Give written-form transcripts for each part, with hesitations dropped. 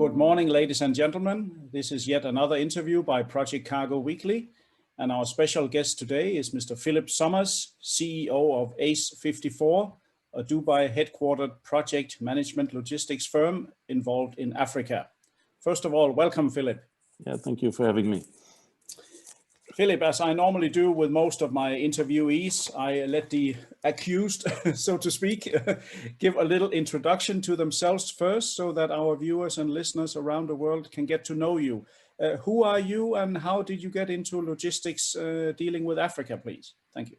Good morning, ladies and gentlemen. This is yet another interview by Project Cargo Weekly. And our special guest today is Mr. Philippe Sommers, CEO of ACE54, a Dubai headquartered project management logistics firm involved in Africa. First of all, welcome, Philippe. Yeah, thank you for having me. Philippe, as I normally do with most of my interviewees, I let the accused, so to speak, give a little introduction to themselves first so that our viewers and listeners around the world can get to know you. Who are you and how did you get into logistics dealing with Africa, please? Thank you.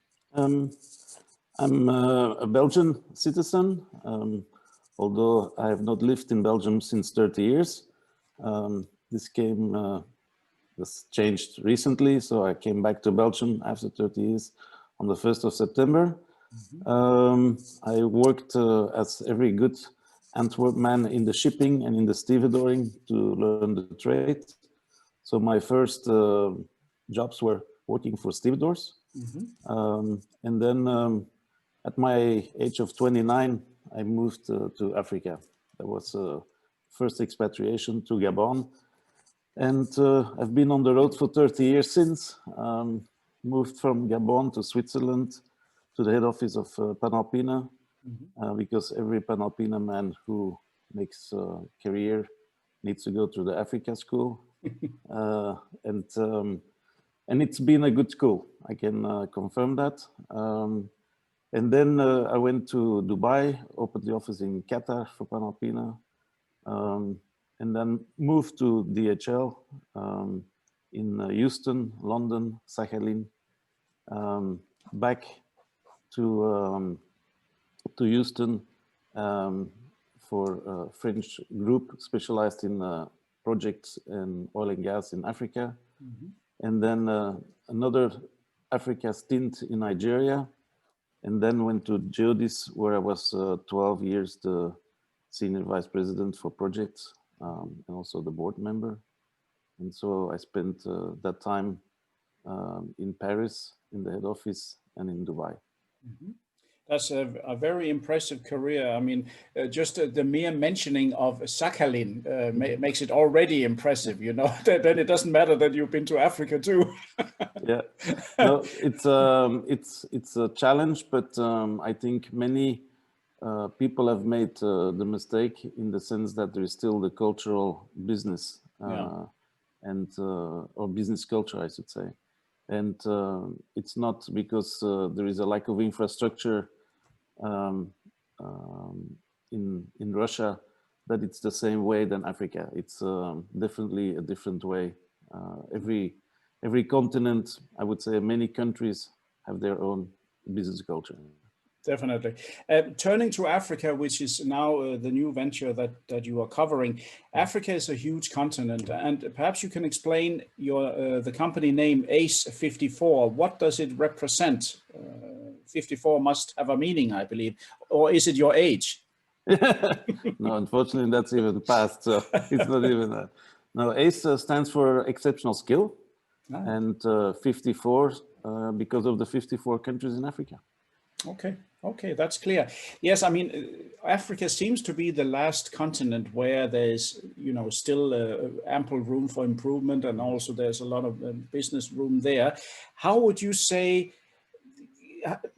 I'm a Belgian citizen, although I have not lived in Belgium since 30 years. This changed recently, so I came back to Belgium after 30 years on the 1st of September. I worked as every good Antwerp man in the shipping and in the stevedoring to learn the trade. So my first jobs were working for stevedores. And then at my age of 29, I moved to Africa. That was first expatriation to Gabon. And I've been on the road for 30 years since. Moved from Gabon to Switzerland to the head office of Panalpina, because every Panalpina man who makes a career needs to go to the Africa school. And it's been a good school. I can confirm that. And then I went to Dubai, opened the office in Qatar for Panalpina. And then moved to DHL in Houston, London, Sakhalin, back to Houston for a French group specialized in projects in oil and gas in Africa. And then another Africa stint in Nigeria, and then went to Geodis, where I was 12 years the senior vice president for projects. And also the board member. And so I spent that time in Paris, in the head office, and in Dubai. That's a very impressive career. I mean, just the mere mentioning of Sakhalin makes it already impressive, you know. Then it doesn't matter that you've been to Africa too. Yeah, no, it's a challenge, but I think many people have made the mistake in the sense that there is still the cultural business and or business culture, I should say. And it's not because there is a lack of infrastructure in Russia that it's the same way than Africa. It's definitely a different way. Every continent, I would say many countries have their own business culture. Definitely. Turning to Africa, which is now the new venture that you are covering. Africa is a huge continent, and perhaps you can explain the company name ACE54. What does it represent? 54 must have a meaning, I believe, or is it your age? No, unfortunately, that's even past. So it's not even that. No, ACE stands for exceptional skill, and 54 because of the 54 countries in Africa. Okay, that's clear. Yes, I mean, Africa seems to be the last continent where there's, you know, still ample room for improvement, and also there's a lot of business room there. How would you say,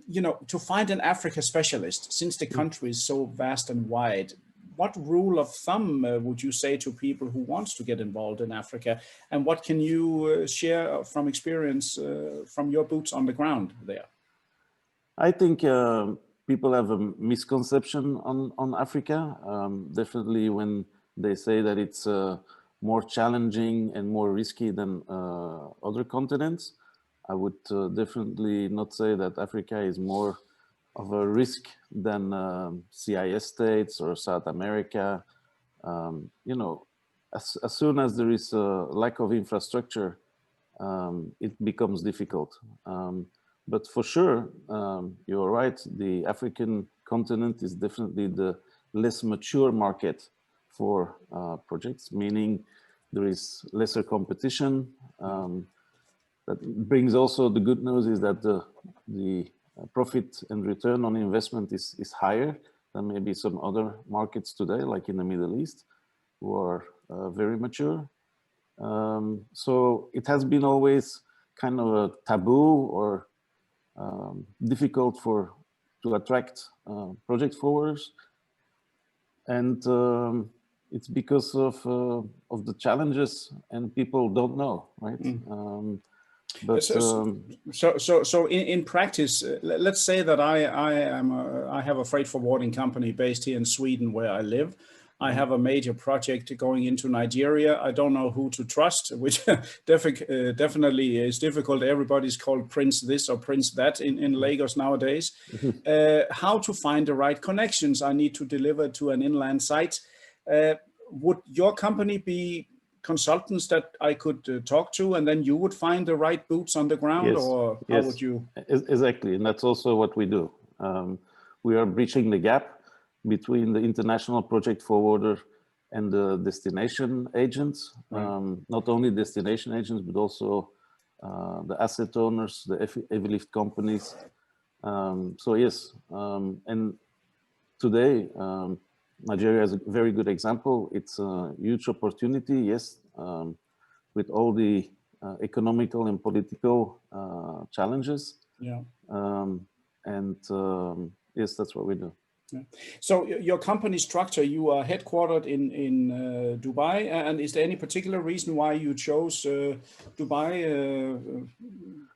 you know, to find an Africa specialist, since the country is so vast and wide, what rule of thumb would you say to people who want to get involved in Africa, and what can you share from experience from your boots on the ground there? I think people have a misconception on Africa. Definitely when they say that it's more challenging and more risky than other continents, I would definitely not say that Africa is more of a risk than CIS states or South America. You know, as soon as there is a lack of infrastructure, it becomes difficult. But for sure, you're right, the African continent is definitely the less mature market for projects, meaning there is lesser competition. That brings also the good news is that the profit and return on investment is higher than maybe some other markets today, like in the Middle East, who are very mature. So it has been always kind of a taboo or difficult to attract project forwarders, and it's because of the challenges, and people don't know, right? But so in practice, let's say that I have a freight forwarding company based here in Sweden where I live. I have a major project going into Nigeria. I don't know who to trust, which definitely is difficult. Everybody's called Prince this or Prince that in Lagos nowadays. How to find the right connections? I need to deliver to an inland site. Would your company be consultants that I could talk to, and then you would find the right boots on the ground? Yes, or how would you? Exactly, and that's also what we do. We are bridging the gap between the international project forwarder and the destination agents, not only destination agents, but also the asset owners, the heavy lift companies. So yes, and today, Nigeria is a very good example. It's a huge opportunity, yes, with all the economical and political challenges. Yeah. Yes, that's what we do. Yeah. So your company structure, you are headquartered in Dubai, and is there any particular reason why you chose Dubai?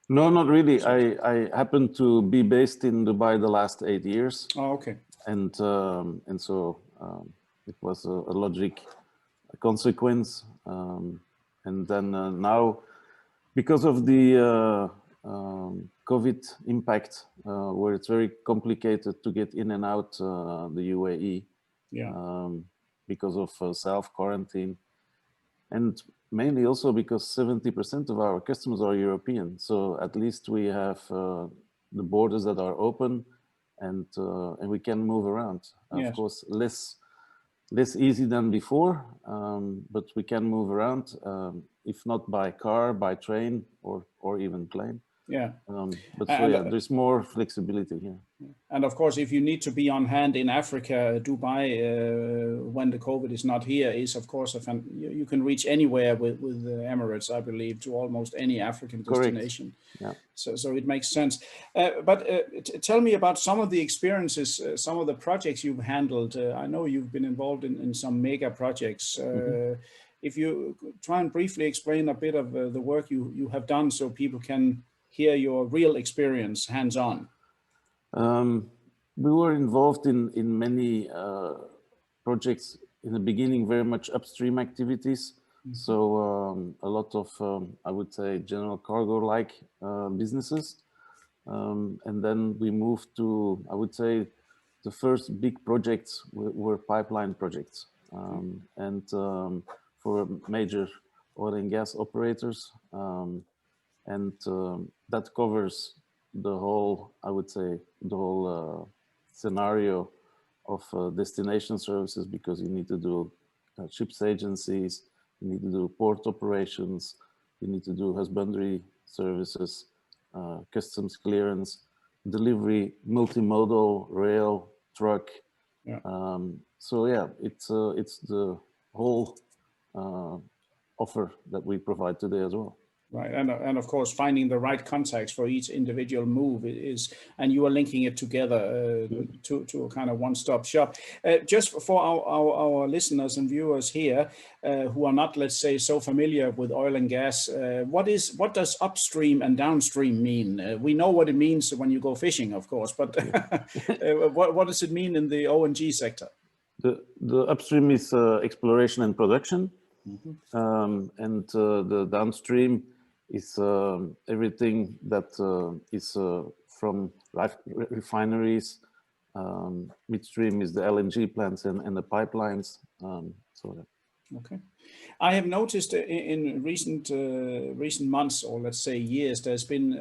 No, not really. I happen to be based in Dubai the last 8 years. Oh, okay. And so it was a logic consequence. And then now, because of the COVID impact, where it's very complicated to get in and out the UAE, because of self-quarantine, and mainly also because 70% of our customers are European. So at least we have the borders that are open, and we can move around. Of course, less easy than before, but we can move around, if not by car, by train, or even plane. Yeah. But so yeah, there's more flexibility here. And of course, if you need to be on hand in Africa, Dubai, when the COVID is not here, is of course you can reach anywhere with Emirates, I believe, to almost any African destination. Yeah. So it makes sense. But tell me about some of the experiences, some of the projects you've handled. I know you've been involved in some mega projects. If you try and briefly explain a bit of the work you have done, so people can hear your real experience hands-on. We were involved in many projects in the beginning, very much upstream activities. So a lot of, I would say, general cargo-like businesses. And then we moved to, I would say, the first big projects were pipeline projects. And for major oil and gas operators. And that covers the whole, I would say, the whole scenario of destination services, because you need to do ships agencies, you need to do port operations, you need to do husbandry services, customs clearance, delivery, multimodal, rail, truck. Yeah. So yeah, it's the whole offer that we provide today as well. Right, and of course, finding the right contacts for each individual move is, and you are linking it together to a kind of one-stop shop. Just for our listeners and viewers here who are not, let's say, so familiar with oil and gas, what does upstream and downstream mean? We know what it means when you go fishing, of course, but what does it mean in the O&G sector? The upstream is exploration and production, and the downstream is everything that is from refineries. Midstream is the LNG plants and the pipelines. Okay, I have noticed in recent months, or let's say years, there's been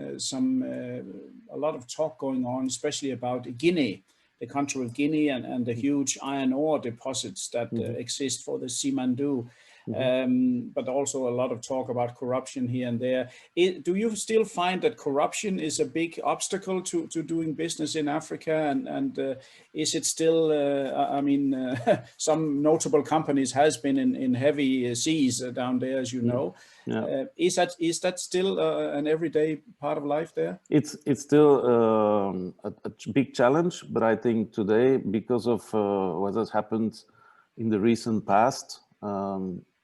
a lot of talk going on, especially about Guinea, the country of Guinea, and the huge iron ore deposits that exist for the Simandou. but also a lot of talk about corruption here and there. Do you still find that corruption is a big obstacle to doing business in Africa? And is it still, I mean, some notable companies has been in heavy seas down there, as you know. Yeah. Is that still an everyday part of life there? It's still a big challenge, but I think today, because of what has happened in the recent past,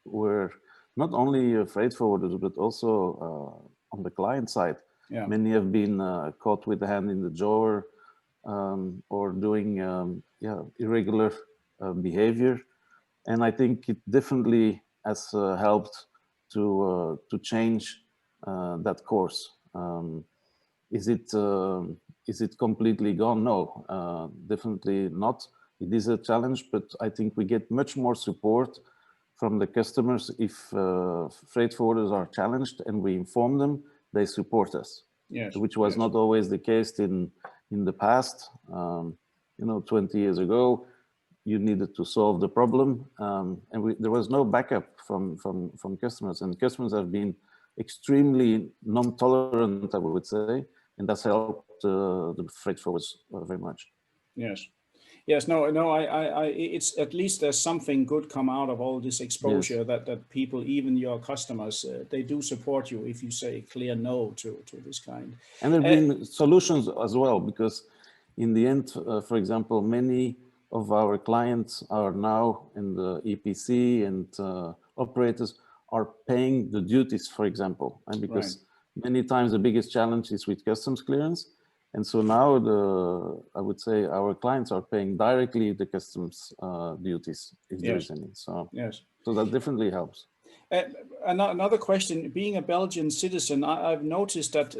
where not only freight forwarders, but also on the client side, many have been caught with the hand in the drawer or doing irregular behavior, and I think it definitely has helped to change that course. Is it completely gone? No, definitely not. It is a challenge, but I think we get much more support from the customers if freight forwarders are challenged and we inform them, they support us. Yes, which was not always the case in the past. 20 years ago, you needed to solve the problem, and there was no backup from customers, and customers have been extremely non-tolerant, I would say, and that's helped the freight forwarders very much. Yes, no, it's at least there's something good come out of all this exposure. Yes. that people, even your customers, they do support you if you say clear no to this kind. And there have been solutions as well, because in the end, for example, many of our clients are now in the EPC, and operators are paying the duties, for example, and because many times the biggest challenge is with customs clearance. And so now I would say our clients are paying directly the customs duties, if there is any. So, so that definitely helps. Another question, being a Belgian citizen, I've noticed that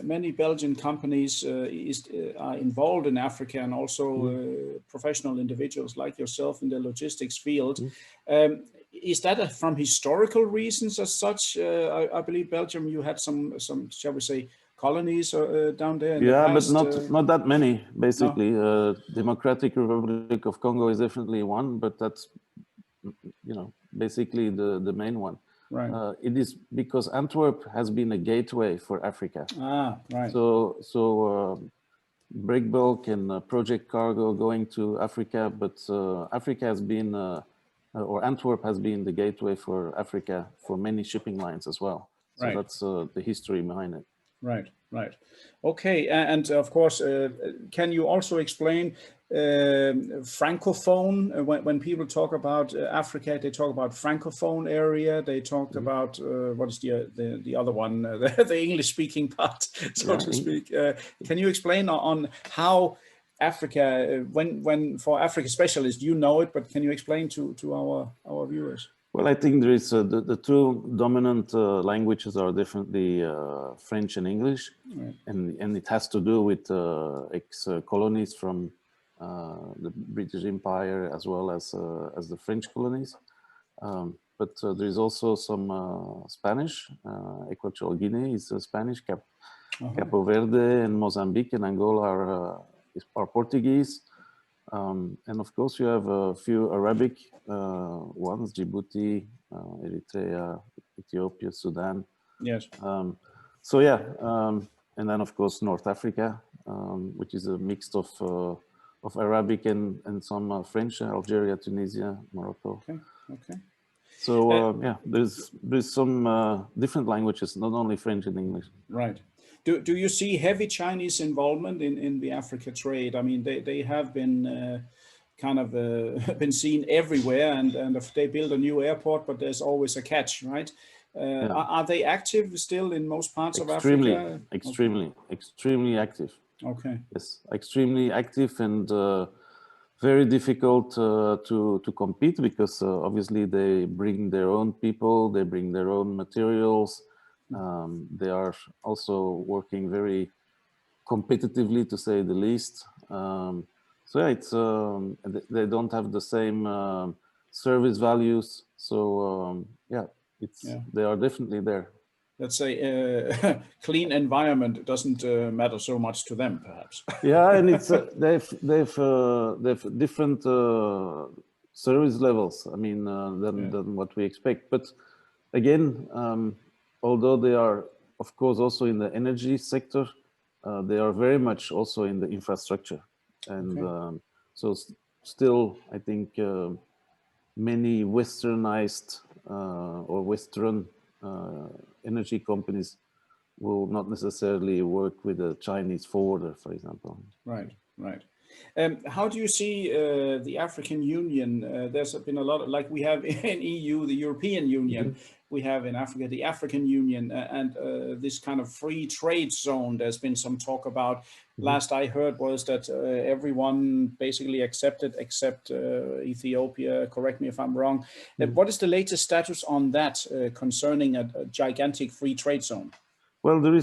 many Belgian companies are involved in Africa, and also professional individuals like yourself in the logistics field. Is that from historical reasons as such? I believe Belgium, you had some shall we say, colonies down there in the past. But not that many, basically. No. Democratic Republic of Congo is definitely one, but that's basically the main one. Right. It is because Antwerp has been a gateway for Africa. Right. So break bulk and project cargo going to Africa, but Africa has been, or Antwerp has been the gateway for Africa for many shipping lines as well. So that's the history behind it. Right. Okay, and of course, can you also explain Francophone? When people talk about Africa, they talk about Francophone area. They talked about what is the other one, the English-speaking part, so to speak. Can you explain on how Africa, when for Africa specialists, you know it, but can you explain to our viewers? Well, I think there is the two dominant languages are definitely French and English, and it has to do with ex-colonies from the British Empire as well as the French colonies. But there is also some Spanish. Equatorial Guinea is Spanish. Capo Verde and Mozambique and Angola are Portuguese. And of course, you have a few Arabic ones: Djibouti, Eritrea, Ethiopia, Sudan. Yes. So yeah, and then of course North Africa, which is a mix of Arabic and some French: Algeria, Tunisia, Morocco. Okay. So yeah, there's some different languages, not only French and English. Right. Do you see heavy Chinese involvement in the Africa trade? I mean, they have been kind of been seen everywhere, and if they build a new airport, but there's always a catch, right? Are they active still in most parts of Africa? Extremely active. Okay. Yes, extremely active, and very difficult to compete, because obviously they bring their own people, they bring their own materials. They are also working very competitively, to say the least. So yeah, it's they don't have the same service values. So they are definitely there. Let's say clean environment doesn't matter so much to them, perhaps. Yeah, and it's they've different service levels, I mean, than what we expect. But again, although they are, of course, also in the energy sector, they are very much also in the infrastructure. And so still, I think many westernized or Western energy companies will not necessarily work with a Chinese forwarder, for example. Right, right. How do you see the African Union? There's been a lot of, like we have in EU, the European Union, we have in Africa, the African Union, and this kind of free trade zone. There's been some talk about, last I heard was that everyone basically accepted except Ethiopia. Correct me if I'm wrong. What is the latest status on that concerning a gigantic free trade zone? Well, there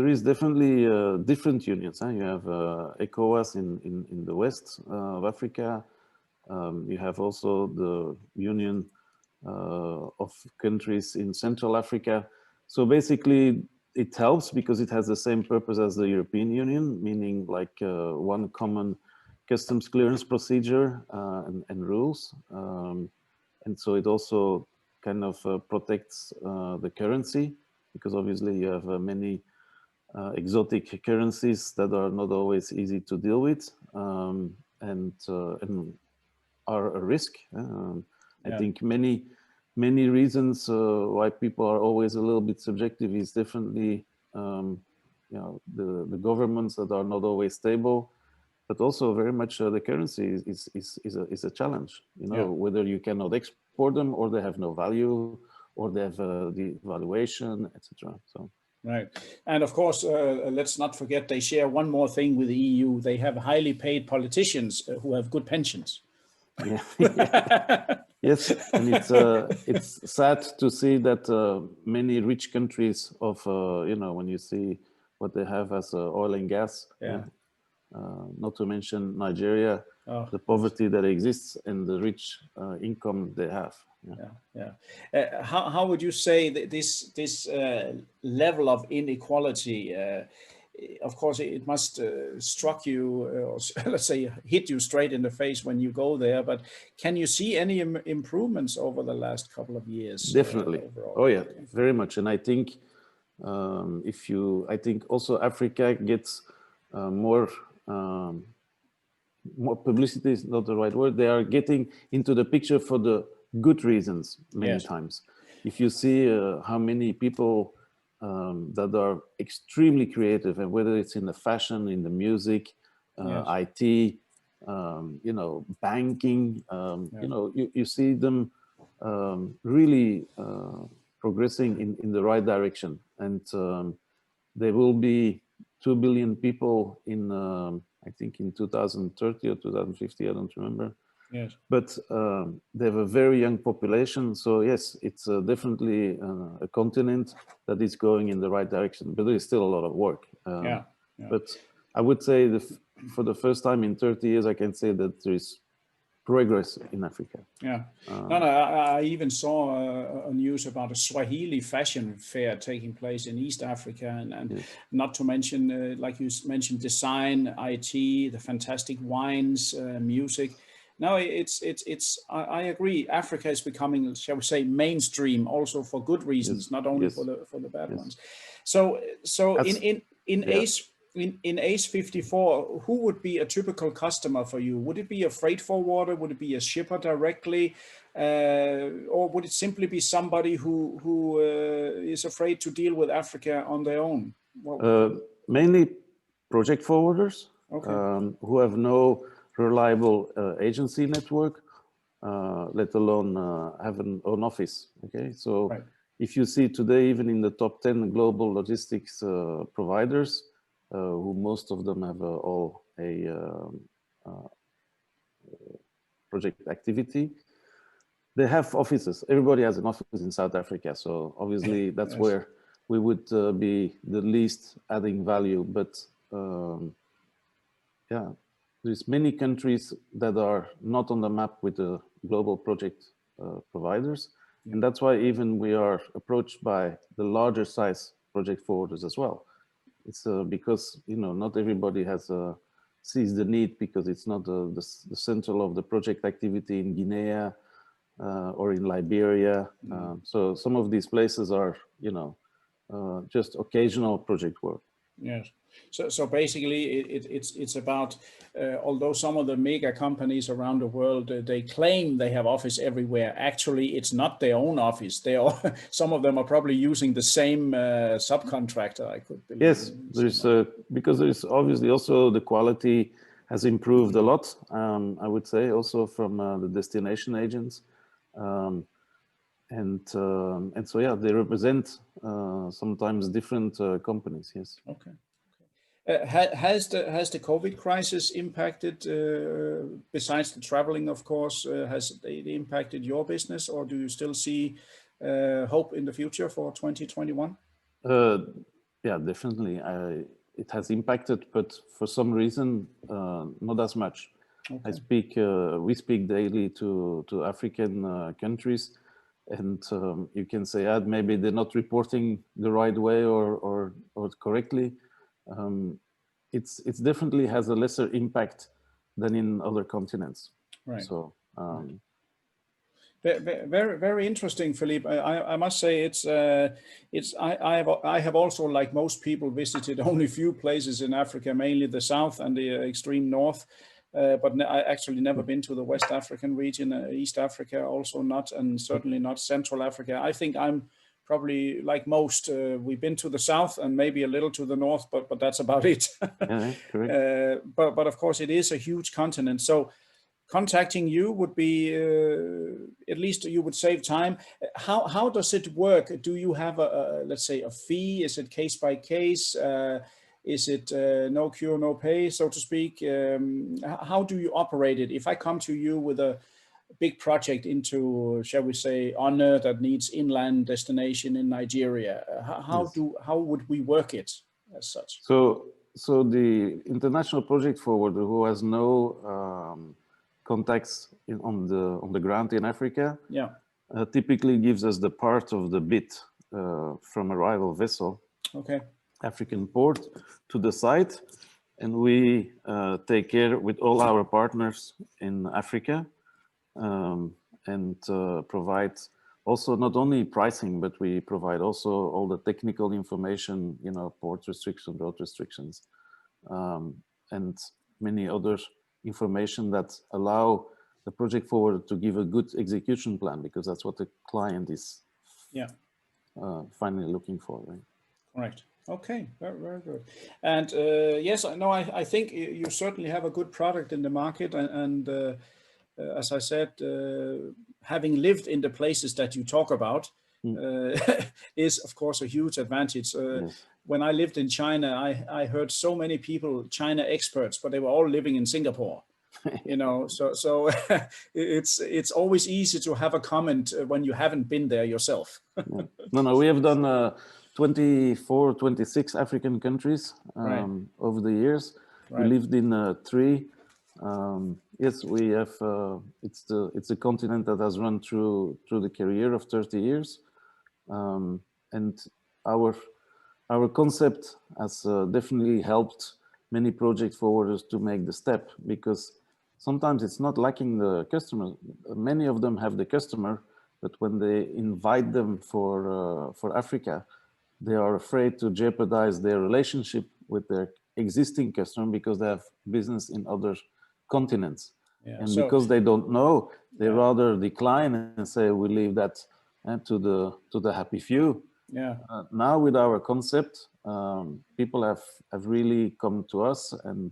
is definitely different unions. Huh? You have ECOWAS in the west of Africa. You have also the Union of countries in Central Africa. So basically, it helps because it has the same purpose as the European Union, meaning like one common customs clearance procedure and rules. And so it also kind of protects the currency, because obviously you have many exotic currencies that are not always easy to deal with and are a risk. I think many reasons why people are always a little bit subjective is definitely the governments that are not always stable, but also very much the currency is a challenge. Whether you cannot export them, or they have no value, or they have devaluation, etc. So. Right. And of course, let's not forget, they share one more thing with the EU. They have highly paid politicians who have good pensions. Yeah. Yes, and it's sad to see that many rich countries of when you see what they have as oil and gas, not to mention Nigeria, the poverty that exists and the rich income they have. How would you say that this level of inequality? Of course, it must struck you, or let's say, hit you straight in the face when you go there. But can you see any improvements over the last couple of years? Definitely. Oh yeah, very much. And I think I think also Africa gets more publicity is not the right word. They are getting into the picture for the good reasons many times. If you see how many people that are extremely creative, and whether it's in the fashion, in the music, IT, banking, you see them really progressing in the right direction. And there will be 2 billion people in, I think in 2030 or 2050, I don't remember. Yes. But they have a very young population. So yes, it's definitely a continent that is going in the right direction, but there is still a lot of work. But I would say for the first time in 30 years, I can say that there is progress in Africa. I even saw a news about a Swahili fashion fair taking place in East Africa, and not to mention, like you mentioned, design, IT, the fantastic wines, music. No, I agree. Africa is becoming, shall we say, mainstream, also for good reasons, not only for the bad ones. So in ACE 54, who would be a typical customer for you? Would it be a freight forwarder? Would it be a shipper directly? Or would it simply be somebody who is afraid to deal with Africa on their own? Mainly project forwarders who have no reliable agency network, let alone have an own office. Okay, so if you see today, even in the top 10 global logistics providers, who most of them have all a project activity, they have offices. Everybody has an office in South Africa. So obviously that's where we would be the least adding value. But there's many countries that are not on the map with the global project providers. And that's why even we are approached by the larger size project forwarders as well. It's because, not everybody has sees the need because it's not the central of the project activity in Guinea or in Liberia. So some of these places are, you know, just occasional project work. Yes. So basically, it's about although some of the mega companies around the world they claim they have office everywhere. Actually, it's not their own office. They are some of them are probably using the same subcontractor. I could believe. Yes, there's because there's obviously also the quality has improved a lot. I would say also from the destination agents, and so yeah, they represent sometimes different companies. Yes. Okay. Has the COVID crisis impacted, besides the traveling, of course, has it impacted your business, or do you still see hope in the future for 2021? Yeah, definitely. It has impacted, but for some reason, not as much. Okay. We speak daily to African countries, and you can say, maybe they're not reporting the right way or correctly. It's definitely has a lesser impact than in other continents. Right. So. Very, very interesting, Philippe. I must say I have also, like most people, visited only few places in Africa, mainly the south and the extreme north. But I actually never been to the West African region, East Africa also not, and certainly not Central Africa. I think I'm probably like most. We've been to the south and maybe a little to the north, but that's about it. Yeah, correct. But of course, it is a huge continent. So contacting you would be, at least you would save time. How does it work? Do you have let's say a fee? Is it case by case? Is it no cure, no pay, so to speak? How do you operate it? If I come to you with a big project into, shall we say, honor that needs inland destination in Nigeria, how would we work it as such? So the international project forwarder who has no contacts on the ground in Africa, yeah, typically gives us the part of the bid from a rival vessel. Okay. African port to the site, and we take care with all our partners in Africa, and provide also not only pricing, but we provide also all the technical information, you know, port restrictions, road restrictions, and many other information that allow the project forwarder to give a good execution plan, because that's what the client is finally looking for, right? Right. Okay, very, very good. And yes, I think you certainly have a good product in the market. And as I said, having lived in the places that you talk about is, of course, a huge advantage. Yes. When I lived in China, I heard so many people, China experts, but they were all living in Singapore. You know, so it's always easy to have a comment when you haven't been there yourself. Yeah. No, we have done 24, 26 African countries over the years. Right. We lived in 3. Yes, we have. It's a continent that has run through the career of 30 years, and our concept has definitely helped many project forwarders to make the step, because sometimes it's not lacking the customer. Many of them have the customer, but when they invite them for Africa, they are afraid to jeopardize their relationship with their existing customer because they have business in other continents. Yeah, and so, because they don't know, they rather decline and say, we leave that to the happy few. Yeah. Now with our concept, people have really come to us, and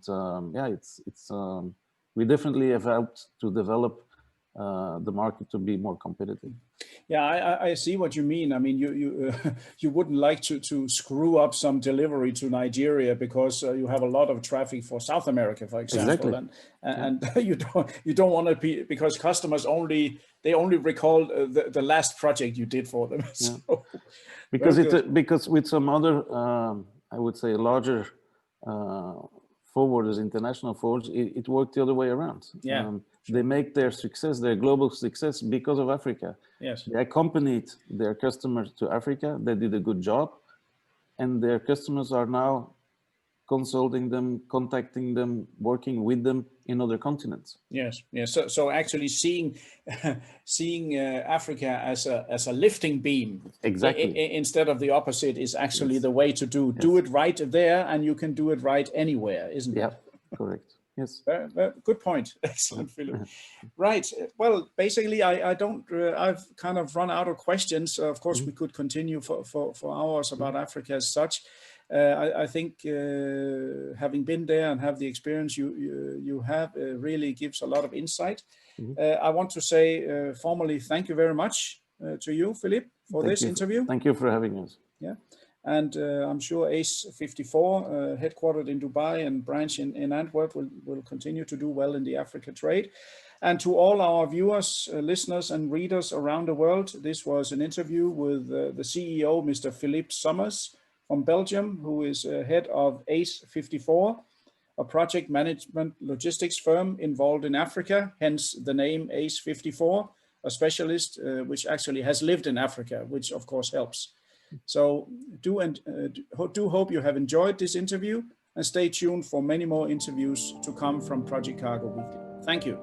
we definitely have helped to develop the market to be more competitive. Yeah, I see what you mean. I mean, you wouldn't like to screw up some delivery to Nigeria because you have a lot of traffic for South America, for example. Exactly. And you don't want to be, because customers only recall the last project you did for them. So, because with some other I would say larger forwarders, international forwarders, it worked the other way around. Yeah. They make their success, their global success, because of Africa. Yes. They accompanied their customers to Africa. They did a good job, and their customers are now consulting them, contacting them, working with them in other continents. Yes, yes. So actually seeing Africa as a lifting beam, Exactly. instead of the opposite, is actually Yes. the way to do. Yes. Do it right there, and you can do it right anywhere, isn't it? Yeah, correct. Yes. Good point. Excellent, Philippe. Right. Well, basically, I don't. I've kind of run out of questions. Of course, we could continue for hours about Africa as such. I think having been there and have the experience you have really gives a lot of insight. I want to say formally thank you very much to you, Philippe, for this interview. Thank you for having us. Yeah. And I'm sure ACE 54, headquartered in Dubai and branch in Antwerp, will continue to do well in the Africa trade. And to all our viewers, listeners, and readers around the world, this was an interview with the CEO, Mr. Philippe Sommers from Belgium, who is head of ACE 54, a project management logistics firm involved in Africa, hence the name ACE 54, a specialist which actually has lived in Africa, which of course helps. So do hope you have enjoyed this interview, and stay tuned for many more interviews to come from Project Cargo Weekly. Thank you.